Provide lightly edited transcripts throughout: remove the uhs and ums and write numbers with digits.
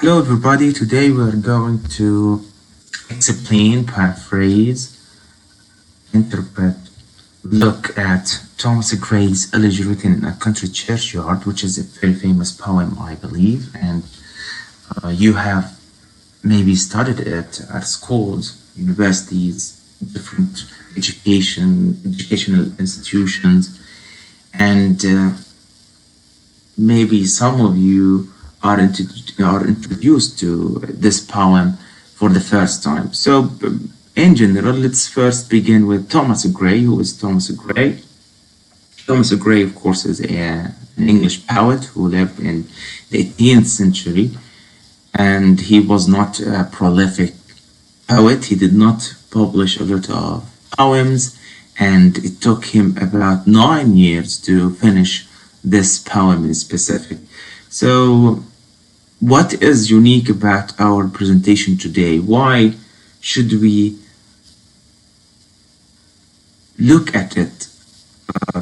Hello, everybody. Today we are going to explain, paraphrase, interpret, look at Thomas Gray's Elegy Written in a Country Churchyard, which is a very famous poem, I believe, and you have maybe studied it at schools, universities, different educational institutions, and maybe some of you are introduced to this poem for the first time. So, in general, let's first begin with Thomas Gray. Who is Thomas Gray? Thomas Gray, of course, is an English poet who lived in the 18th century, and he was not a prolific poet. He did not publish a lot of poems, and it took him about 9 years to finish this poem in specific. So, what is unique about our presentation today? Why should we look at it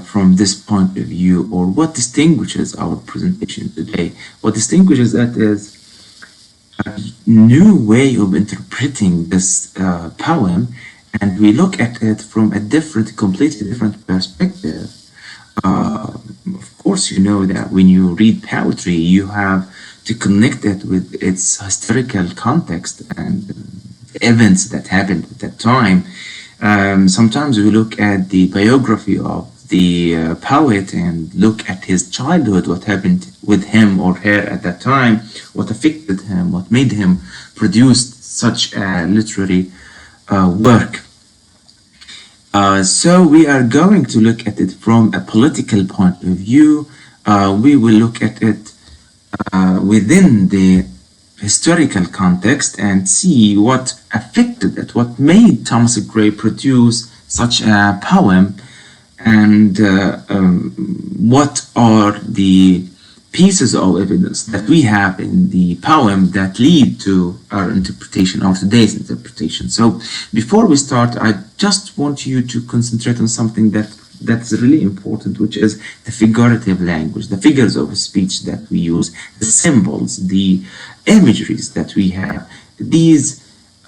from this point of view, or what distinguishes our presentation today? What distinguishes that is a new way of interpreting this poem, and we look at it from a completely different perspective. Of course, you know that when you read poetry, you have to connect it with its historical context and events that happened at that time. Sometimes we look at the biography of the poet and look at his childhood, what happened with him or her at that time, what affected him, what made him produce such a literary work. So we are going to look at it from a political point of view. We will look at it within the historical context and see what affected it, what made Thomas Gray produce such a poem, and what are the pieces of evidence that we have in the poem that lead to our interpretation, or today's interpretation. So before we start, I just want you to concentrate on something that's really important, which is the figurative language, the figures of speech that we use, the symbols, the imageries that we have. These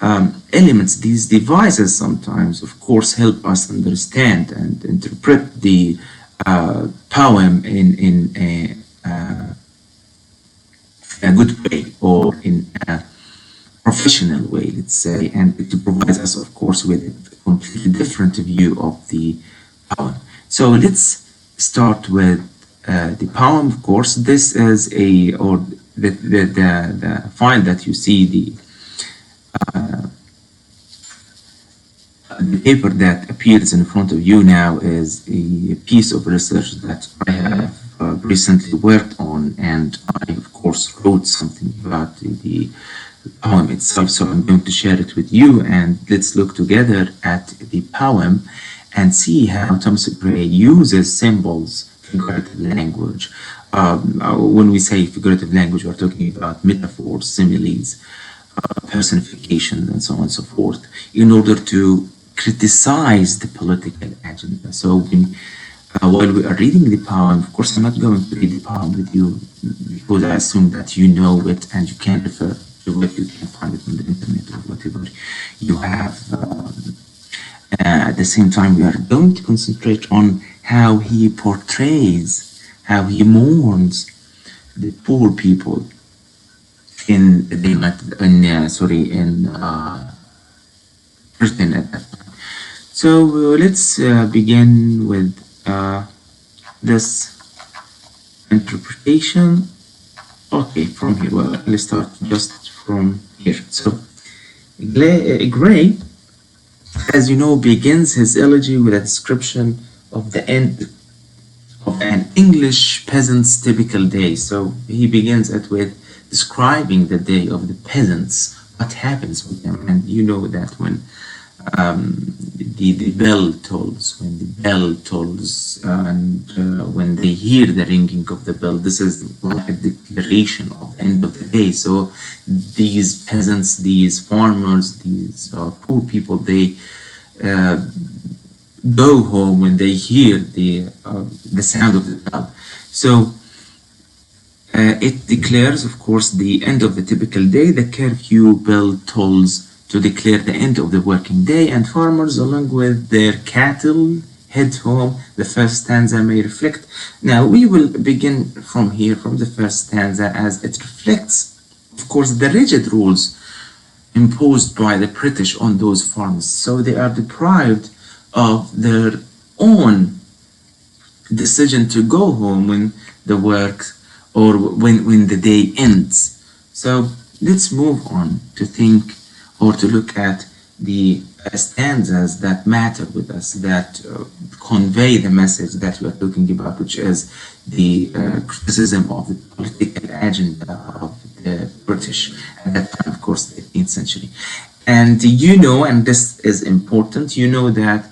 elements, these devices sometimes, of course, help us understand and interpret the poem in a good way, or in a professional way, let's say, and it provides us, of course, with a completely different view of the poem. So let's start with the poem. Of course, this is the file that you see, the paper that appears in front of you now is a piece of research that I have recently worked on, and I, of course, wrote something about the poem itself. So I'm going to share it with you, and let's look together at the poem and see how Thomas Gray uses symbols, figurative language. When we say figurative language, we're talking about metaphors, similes, personifications, and so on and so forth, in order to criticize the political agenda. So while we are reading the poem, of course, I'm not going to read the poem with you because I assume that you know it and you can refer to it. You can find it on the internet or whatever you have. At the same time, we are going to concentrate on how he portrays, how he mourns the poor people in Britain at that time. So let's begin with this interpretation. Okay, from here. Well, let's start just from here. So Gray, as you know, begins his elegy with a description of the end of an English peasant's typical day. So he begins it with describing the day of the peasants, what happens with them. And you know that when the bell tolls, and when they hear the ringing of the bell, this is like a declaration of the end of the day. So these peasants, these farmers, these poor people, they go home when they hear the sound of the bell. So It declares, of course, the end of the typical day. The curfew bell tolls to declare the end of the working day, and farmers, along with their cattle, head home. The first stanza may reflect. Now, we will begin from here, from the first stanza, as it reflects, of course, the rigid rules imposed by the British on those farms. So they are deprived of their own decision to go home when the work or when the day ends. So let's move on to think or to look at the stanzas that matter with us, that convey the message that we are talking about, which is the criticism of the political agenda of the British at that time, of course, the 18th century. And you know, and this is important, you know that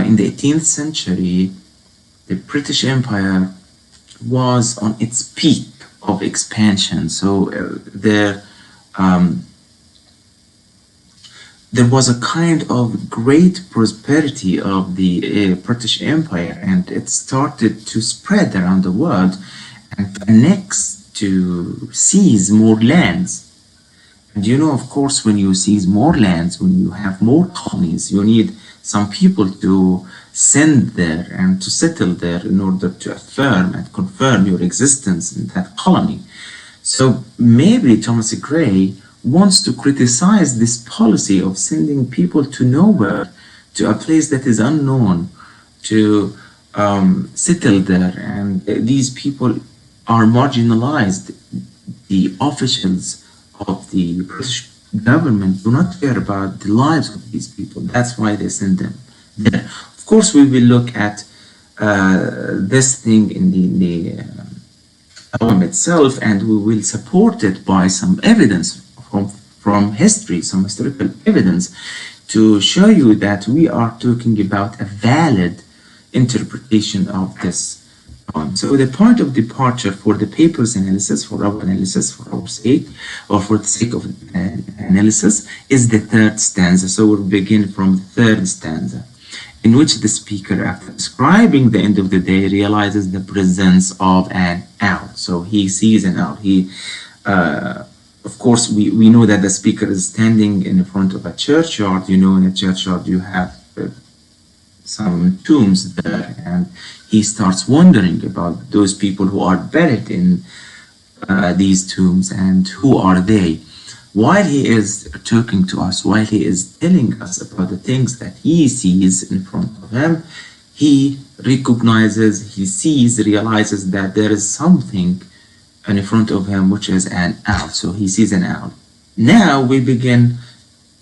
in the 18th century, the British Empire was on its peak of expansion. So there was a kind of great prosperity of the British Empire, and it started to spread around the world and next to seize more lands. And you know, of course, when you seize more lands, when you have more colonies, you need some people to send there and to settle there in order to affirm and confirm your existence in that colony. So maybe Thomas Gray wants to criticize this policy of sending people to nowhere, to a place that is unknown, to settle there, and these people are marginalized. The officials of the British government do not care about the lives of these people. That's why they send them there. Of course, we will look at this thing in the poem itself, and we will support it by some evidence from history, some historical evidence to show you that we are talking about a valid interpretation of this poem. So the point of departure for the paper's analysis, for our sake, or for the sake of analysis, is the third stanza. So we'll begin from the third stanza, in which the speaker, after describing the end of the day, realizes the presence of an owl. So he sees an owl. Of course, we know that the speaker is standing in front of a churchyard. You know, in a churchyard you have some tombs there, and he starts wondering about those people who are buried in these tombs and who are they. While he is talking to us, while he is telling us about the things that he sees in front of him, he recognizes, he sees, realizes that there is something in front of him, which is an owl. So he sees an owl. Now we begin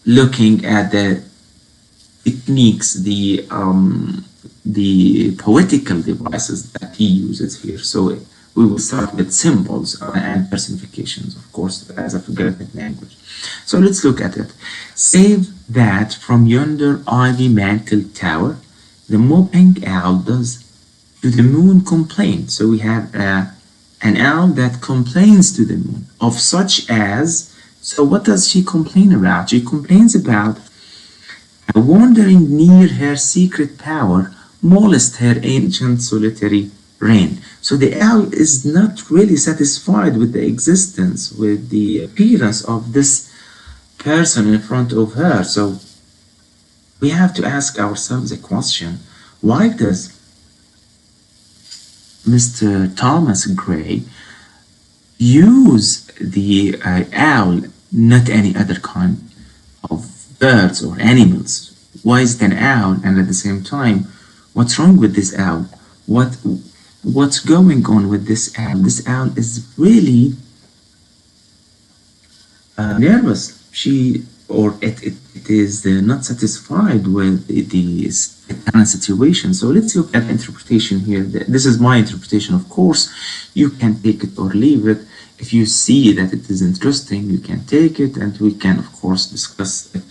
looking at the techniques, the poetical devices that he uses here. So we will start with symbols and personifications, of course, as a figurative language. So let's look at it. Save that from yonder ivy-mantled tower, the moping owl does to the moon complain. So we have an owl that complains to the moon of such as, so what does she complain about? She complains about wandering near her secret power, molest her ancient solitary reign. So the owl is not really satisfied with the existence, with the appearance of this person in front of her. So we have to ask ourselves a question. Why does Mr. Thomas Gray use the owl, not any other kind of birds or animals? Why is it an owl? And at the same time, what's wrong with this owl? What's going on with this owl? This owl is really nervous. It is not satisfied with the current situation. So let's look at interpretation here. This is my interpretation. Of course, you can take it or leave it. If you see that it is interesting, you can take it, and we can, of course, discuss it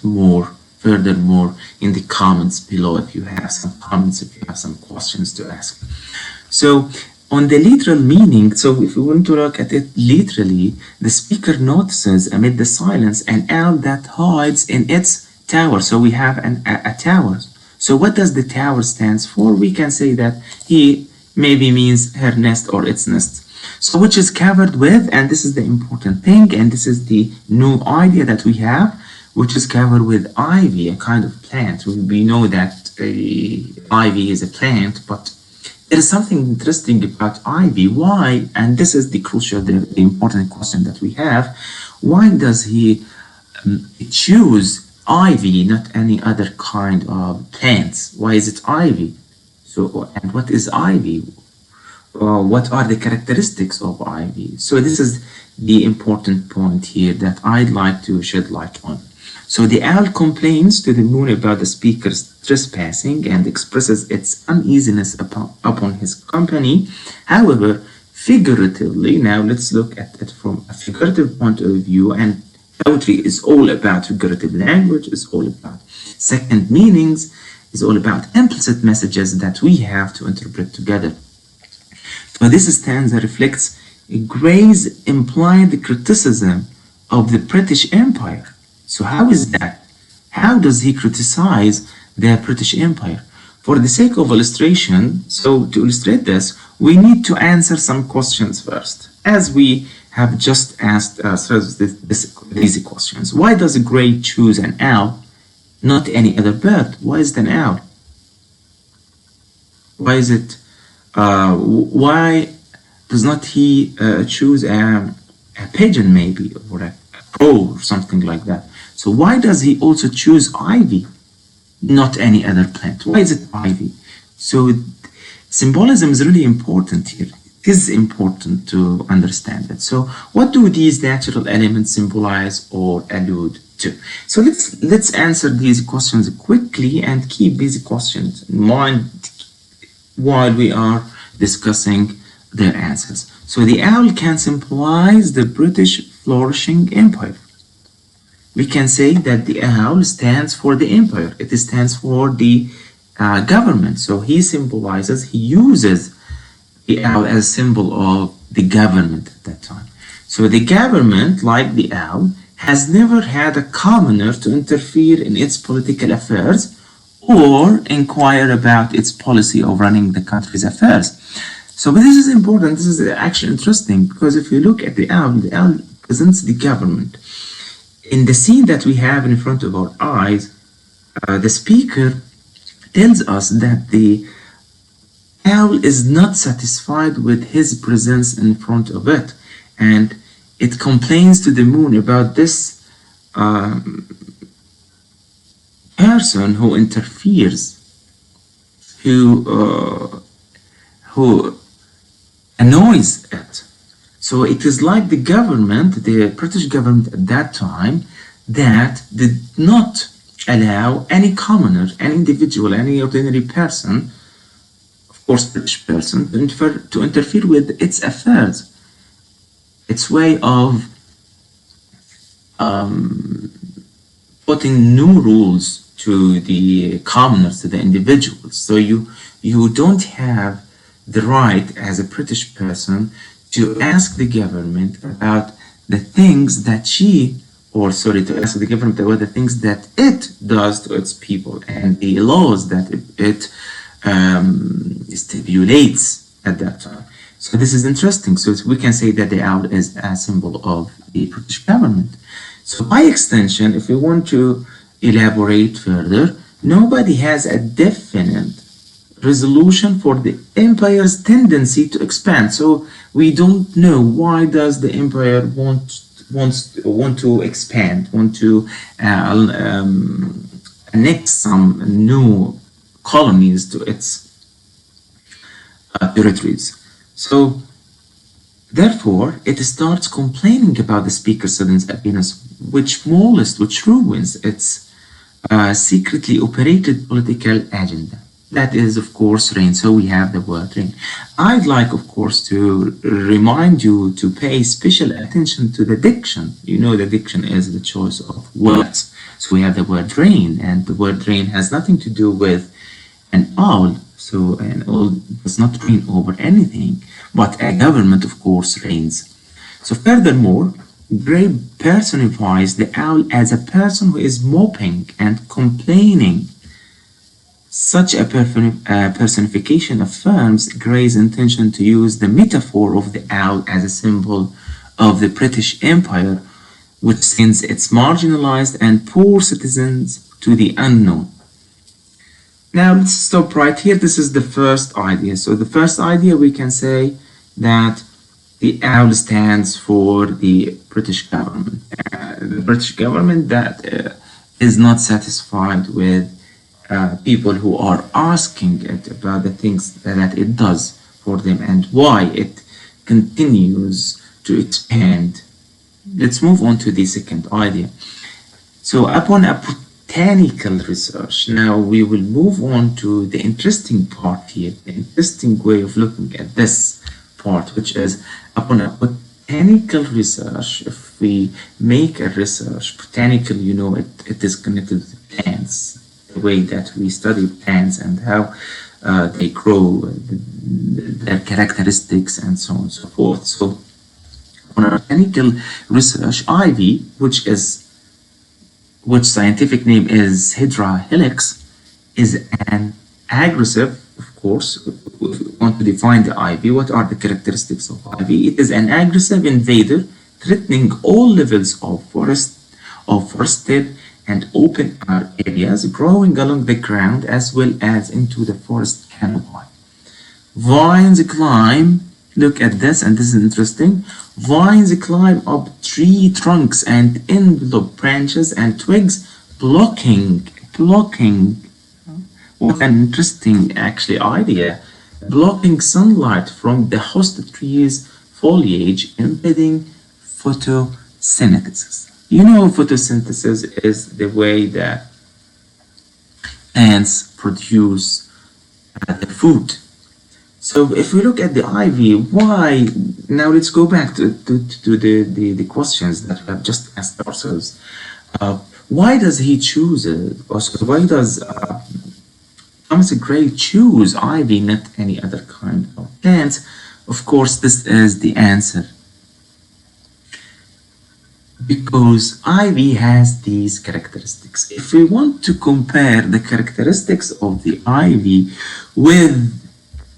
furthermore in the comments below if you have some comments, if you have some questions to ask. So on the literal meaning, so if we want to look at it literally, the speaker notices amid the silence an owl that hides in its tower. So we have a tower. So what does the tower stands for? We can say that he maybe means her nest or its nest. So which is covered with, and this is the important thing, and this is the new idea that we have, which is covered with ivy, a kind of plant. We know that ivy is a plant, but there is something interesting about ivy. Why? And this is the crucial, the important question that we have. Why does he choose ivy, not any other kind of plants? Why is it ivy? So, and what is ivy? What are the characteristics of ivy? So this is the important point here that I'd like to shed light on. So the owl complains to the moon about the speaker's trespassing and expresses its uneasiness upon his company. However, figuratively, now let's look at it from a figurative point of view, and poetry is all about figurative language, is all about second meanings, is all about implicit messages that we have to interpret together. So this stanza reflects Gray's implied criticism of the British Empire. So how is that? How does he criticize the British Empire? For the sake of illustration, so to illustrate this, we need to answer some questions first, as we have just asked ourselves these questions. Why does Gray choose an owl, not any other bird? Why is it an owl? Why is it? Why does not he choose a pigeon maybe, or a crow or something like that? So why does he also choose ivy, not any other plant? Why is it ivy? So symbolism is really important here. It is important to understand it. So what do these natural elements symbolize or allude to? So let's answer these questions quickly and keep these questions in mind while we are discussing their answers. So the owl can symbolize the British flourishing empire. We can say that the owl stands for the empire. It stands for the government. So he uses the owl as a symbol of the government at that time. So the government, like the owl, has never had a commoner to interfere in its political affairs or inquire about its policy of running the country's affairs. So this is important. This is actually interesting, because if you look at the owl represents the government. In the scene that we have in front of our eyes, the speaker tells us that the owl is not satisfied with his presence in front of it, and it complains to the moon about this person who interferes, who annoys it. So it is like the government, the British government at that time, that did not allow any commoner, any individual, any ordinary person, of course British person, to interfere with its affairs. Its way of putting new rules to the commoners, to the individuals. So you don't have the right as a British person to ask the government about the things that to ask the government about the things that it does to its people and the laws that it stipulates at that time. So this is interesting. So we can say that the owl is a symbol of the British government. So by extension, if we want to elaborate further, nobody has a definite resolution for the empire's tendency to expand. So we don't know why does the empire want to expand, want to annex some new colonies to its territories. So therefore, it starts complaining about the speaker's sudden appearance, which ruins its secretly operated political agenda. That is, of course, rain. So we have the word rain. I'd like, of course, to remind you to pay special attention to the diction. You know, the diction is the choice of words. So we have the word rain, and the word rain has nothing to do with an owl. So an owl does not reign over anything, but a government, of course, reigns. So furthermore, Gray personifies the owl as a person who is moping and complaining, Such a personification affirms Gray's intention to use the metaphor of the owl as a symbol of the British Empire, which sends its marginalized and poor citizens to the unknown. Now let's stop right here. This is the first idea. So the first idea, we can say that the owl stands for the British government. The British government that is not satisfied with people who are asking it about the things that it does for them and why it continues to expand. Let's move on to the second idea. So upon a botanical research, now we will move on to the interesting part here, the interesting way of looking at this part, which is upon a botanical research. If we make a research, botanical, you know, it is connected to plants, the way that we study plants and how they grow, their characteristics, and so on and so forth. So on a botanical research, ivy, which scientific name is Hydra helix, is an aggressive, of course. If we want to define the ivy, what are the characteristics of ivy? It is an aggressive invader threatening all levels of forested and open air areas, growing along the ground as well as into the forest canopy. Vines climb, look at this, and this is interesting. Vines climb up tree trunks and envelop branches and twigs, blocking. What an interesting actually idea. Blocking sunlight from the host tree's foliage, impeding photosynthesis. You know, photosynthesis is the way that plants produce the food. So if we look at the ivy, why? Now let's go back to the questions that we have just asked ourselves. Why does he choose it? Also, why does Thomas Gray choose ivy, not any other kind of plants? Of course, this is the answer. Because ivy has these characteristics. If we want to compare the characteristics of the ivy with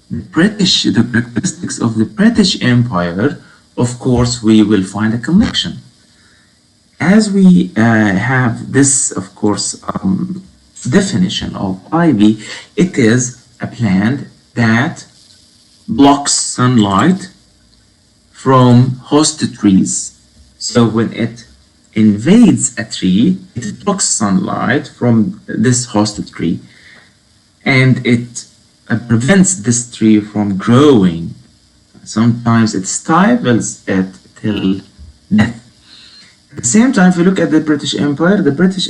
the characteristics of the British Empire, of course, we will find a connection. As we have this, of course, definition of ivy, it is a plant that blocks sunlight from host trees. So when it invades a tree, it blocks sunlight from this host tree, and it prevents this tree from growing. Sometimes it stifles it till death. At the same time, if you look at the British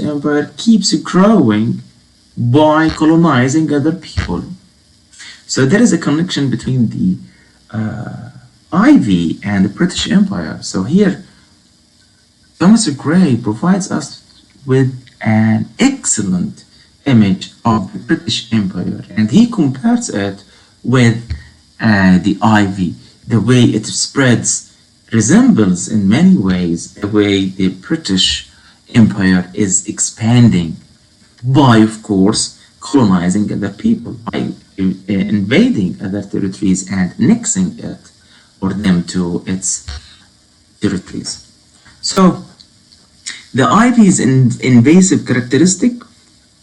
Empire keeps growing by colonizing other people. So there is a connection between the ivy and the British Empire. So here, Thomas Gray provides us with an excellent image of the British Empire, and he compares it with the ivy. The way it spreads resembles in many ways the way the British Empire is expanding by, of course, colonizing other people, by invading other territories and annexing it or them to its territories. So the ivy's invasive characteristic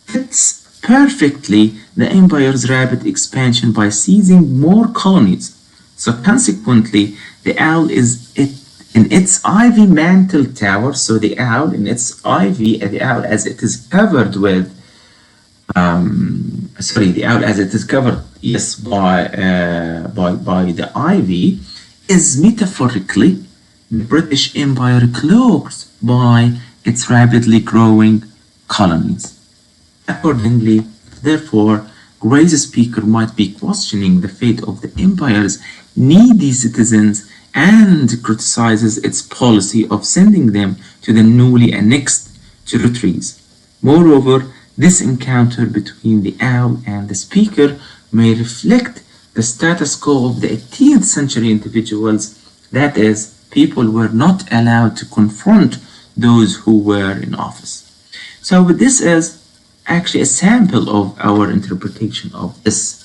fits perfectly the empire's rapid expansion by seizing more colonies. So consequently, the owl is in its ivy mantle tower. So the owl in its ivy, the owl as it is covered with, the owl as it is covered, yes, by the ivy, is metaphorically the British Empire cloaked by its rapidly growing colonies. Accordingly, therefore, Gray's speaker might be questioning the fate of the empire's needy citizens and criticizes its policy of sending them to the newly annexed territories. Moreover, this encounter between the owl and the speaker may reflect the status quo of the 18th century individuals, that is, people were not allowed to confront those who were in office. So this is actually a sample of our interpretation of this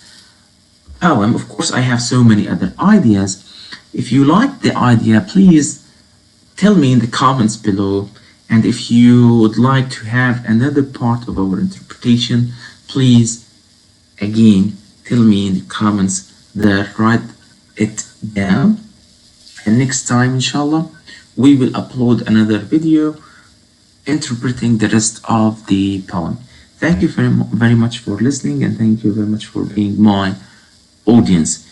poem. Of course, I have so many other ideas. If you like the idea, please tell me in the comments below. And if you would like to have another part of our interpretation, please again tell me in the comments there, write it down. And next time, inshallah, we will upload another video interpreting the rest of the poem. Thank you very much for listening, and thank you very much for being my audience.